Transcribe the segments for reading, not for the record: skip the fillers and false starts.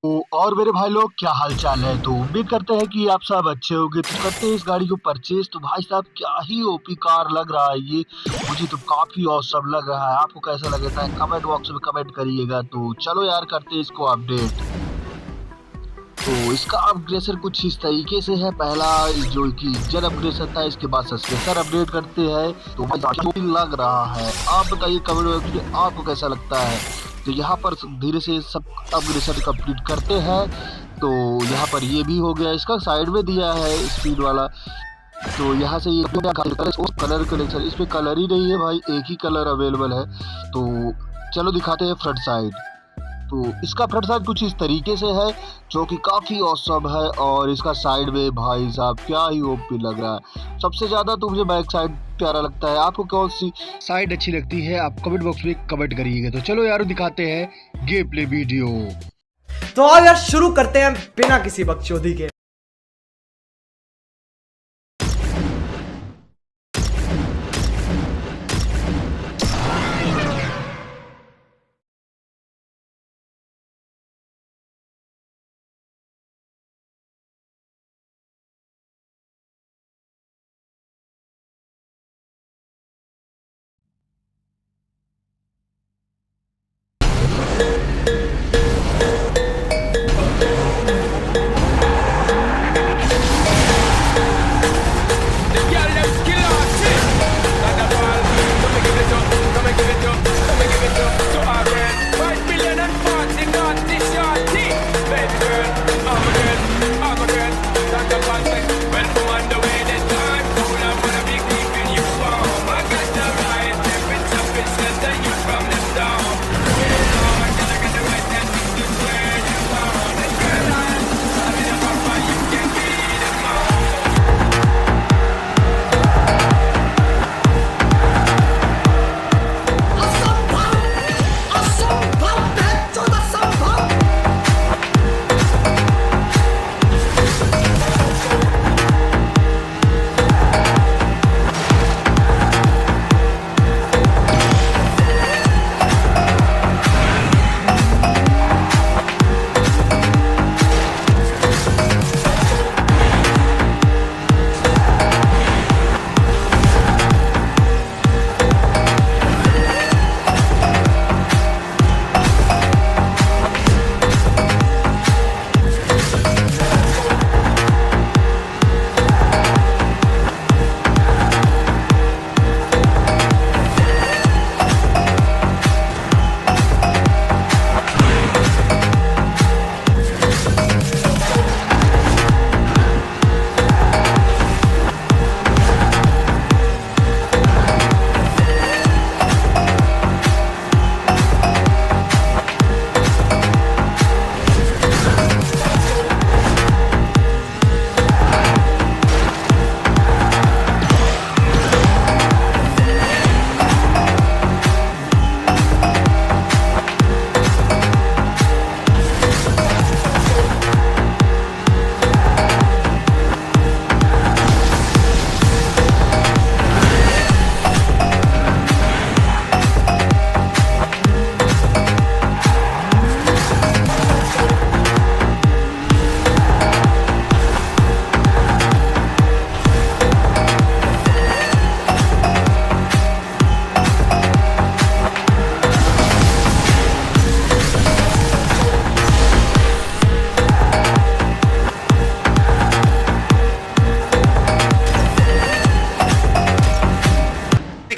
और मेरे भाई लोग क्या हाल चाल है। तो उम्मीद करते हैं कि आप सब अच्छे होंगे। तो करते हैं इस गाड़ी को परचेज। तो भाई साहब क्या ही ओपी कार लग रहा है ये, मुझे तो काफी औसम लग रहा है। आपको कैसा लगता है कमेंट बॉक्स में कमेंट करिएगा। तो चलो यार करते हैं इसको अपडेट। तो इसका अपग्रेडेशन कुछ इस तरीके से है। पहला जो कि इंजन अपग्रेडेशन था, इसके बाद सस्पेंशन अपडेट करते हैं। तो भाई लग रहा है, आप बताइए कमेंट बॉक्स में आपको कैसा लगता है। तो यहाँ पर धीरे से सब अपग्रेडेशन कंप्लीट करते हैं। तो यहाँ पर ये भी हो गया, इसका साइड में दिया है स्पीड वाला। तो यहाँ से ये कलर कलेक्शन, इसमें कलर ही नहीं है भाई, एक ही कलर अवेलेबल है। तो चलो दिखाते हैं फ्रंट साइड। तो इसका फ्रंट साइड कुछ इस तरीके से है, जो कि काफ़ी औसम है। और इसका साइड में भाई साहब क्या ही ओपी लग रहा है। सबसे ज़्यादा तो मुझे बैक साइड प्यारा लगता है। आपको कौन सी साइड अच्छी लगती है, आप कमेंट बॉक्स में कमेंट करिएगा। तो चलो यार दिखाते हैं गेम प्ले वीडियो। तो आज यार शुरू करते हैं बिना किसी बकचोदी के।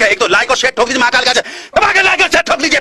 एक तो लाइक और शेयर ठोक दीजिए, महाकाल का लाइक और शेयर ठोक लीजिए।